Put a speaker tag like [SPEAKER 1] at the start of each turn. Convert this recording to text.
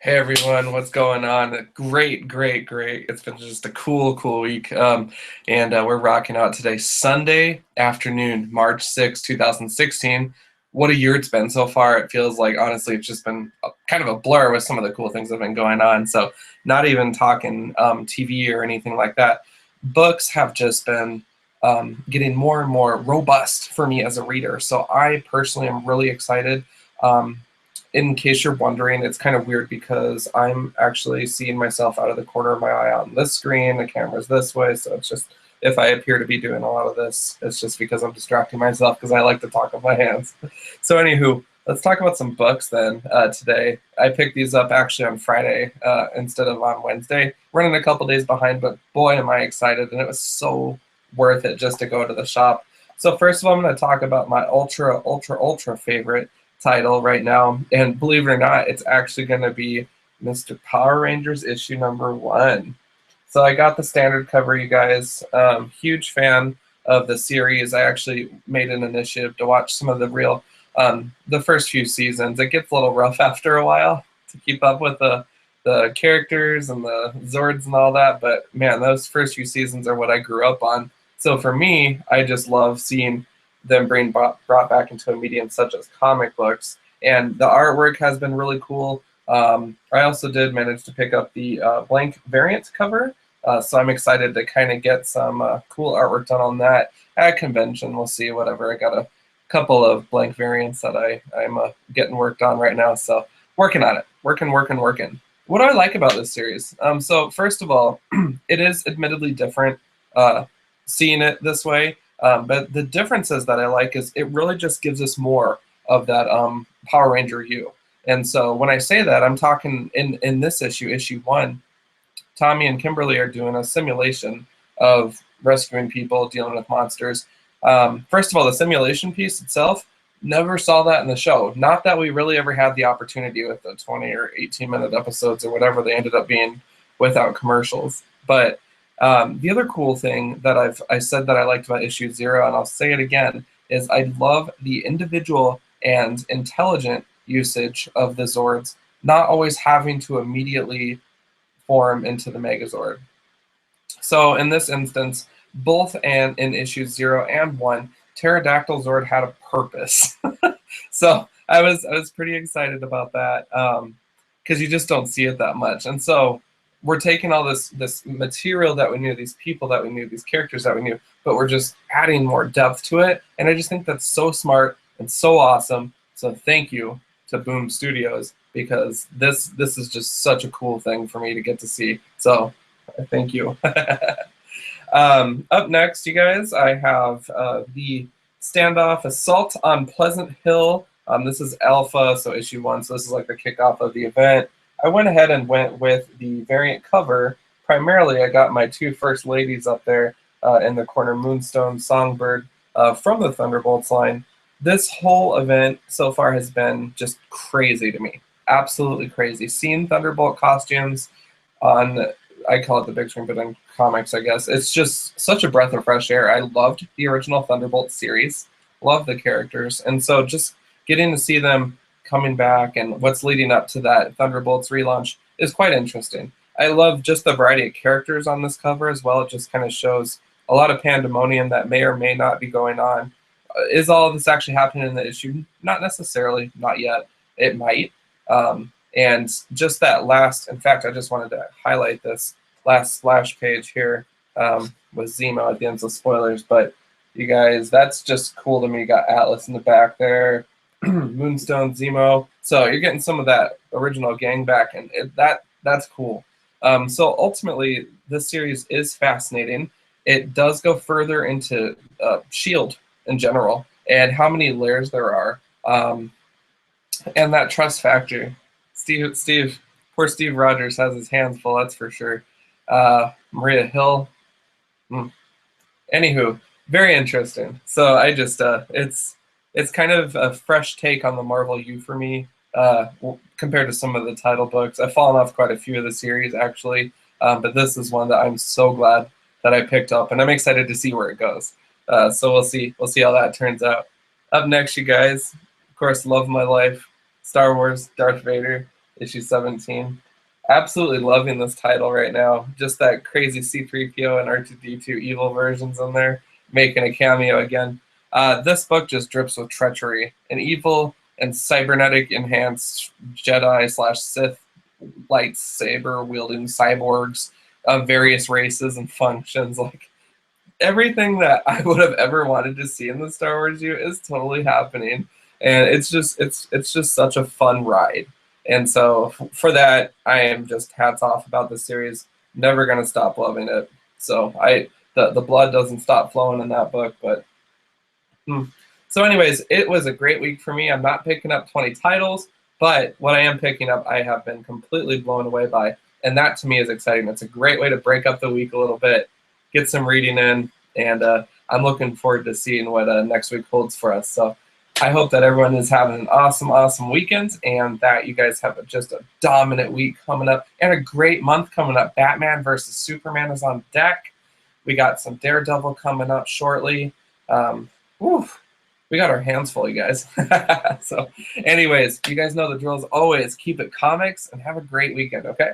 [SPEAKER 1] Hey everyone, what's going on? Great, great, great. It's been just a cool week. And we're rocking out today, Sunday afternoon, March 6th, 2016. What a year it's been so far. It feels like, honestly, it's just been kind of a blur with some of the cool things that have been going on. So, not even talking TV or anything like that. Books have just been getting more and more robust for me as a reader. So, I personally am really excited. Um, in case you're wondering, it's kind of weird because I'm actually seeing myself out of the corner of my eye on this screen. The camera's this way, so it's just if I appear to be doing a lot of this, it's just because I'm distracting myself because I like to talk with my hands. So, anywho, let's talk about some books then today. I picked these up actually on Friday instead of on Wednesday. Running a couple days behind, but boy, am I excited, and it was so worth it just to go to the shop. So, first of all, I'm going to talk about my ultra favorite title right now, and believe it or not, it's actually going to be Mr. Power Rangers issue number 1. So I got the standard cover, you guys. Huge fan of the series. I actually made an initiative to watch some of the first few seasons. It gets a little rough after a while to keep up with the characters and the Zords and all that, but man, those first few seasons are what I grew up on. So for me, I just love seeing them being brought back into a medium such as comic books. And the artwork has been really cool. I also did manage to pick up the blank variant cover, so I'm excited to kind of get some cool artwork done on that at convention. We'll see, whatever. I got a couple of blank variants that I'm getting worked on right now, so working on it, working. What do I like about this series? So first of all, it is admittedly different seeing it this way. But the differences that I like is it really just gives us more of that Power Ranger you. And so when I say that, I'm talking in this issue 1, Tommy and Kimberly are doing a simulation of rescuing people, dealing with monsters. First of all, the simulation piece itself, never saw that in the show. Not that we really ever had the opportunity with the 20 or 18-minute episodes or whatever they ended up being without commercials. But the other cool thing that I said that I liked about issue 0, and I'll say it again, is I love the individual and intelligent usage of the Zords, not always having to immediately form into the Megazord. So in this instance, both and in issues 0 and 1, Pterodactyl Zord had a purpose. So I was pretty excited about that because you just don't see it that much. And so we're taking all this material that we knew, these people that we knew, these characters that we knew, but we're just adding more depth to it. And I just think that's so smart and so awesome. So thank you to Boom Studios, because this is just such a cool thing for me to get to see. So thank you. Up next, you guys, I have the Standoff Assault on Pleasant Hill. This is Alpha, so issue 1, so this is like the kickoff of the event. I went ahead and went with the variant cover. Primarily, I got my 2 first ladies up there in the corner, Moonstone, Songbird, from the Thunderbolts line. This whole event so far has been just crazy to me. Absolutely crazy. Seeing Thunderbolt costumes on, I call it the big screen, but in comics, I guess, it's just such a breath of fresh air. I loved the original Thunderbolt series, loved the characters, and so just getting to see them coming back and what's leading up to that Thunderbolts relaunch is quite interesting. I love just the variety of characters on this cover as well. It just kind of shows a lot of pandemonium that may or may not be going on. Is all of this actually happening in the issue? Not necessarily, not yet. It might. And just that last, in fact, I just wanted to highlight this last splash page here with Zemo at the end, of spoilers, but you guys, that's just cool to me. You got Atlas in the back there, Moonstone, Zemo. So you're getting some of that original gang back, and that's cool. So ultimately, this series is fascinating. It does go further into S.H.I.E.L.D. in general and how many layers there are, and that trust factor. Poor Steve Rogers has his hands full, that's for sure. Maria Hill. Anywho, very interesting. So I just it's kind of a fresh take on the Marvel U for me compared to some of the title books. I've fallen off quite a few of the series actually, but this is one that I'm so glad that I picked up, and I'm excited to see where it goes. So we'll see how that turns out. Up next, you guys, of course, love of my life, Star Wars, Darth Vader. issue 17. Absolutely loving this title right now. Just that crazy C-3PO and R2-D2 evil versions in there, making a cameo again. This book just drips with treachery and evil and cybernetic enhanced Jedi/Sith lightsaber wielding cyborgs of various races and functions. Like everything that I would have ever wanted to see in the Star Wars U is totally happening, and it's just such a fun ride. And so for that, I am just hats off about this series. Never gonna stop loving it. So the blood doesn't stop flowing in that book, but. So anyways, it was a great week for me. I'm not picking up 20 titles, but what I am picking up, I have been completely blown away by, and that to me is exciting. It's a great way to break up the week a little bit, get some reading in, and I'm looking forward to seeing what next week holds for us. So I hope that everyone is having an awesome, awesome weekend, and that you guys have just a dominant week coming up, and a great month coming up. Batman versus Superman is on deck. We got some Daredevil coming up shortly. Oof, we got our hands full, you guys. So anyways, you guys know the drill. As always, keep it comics and have a great weekend, okay?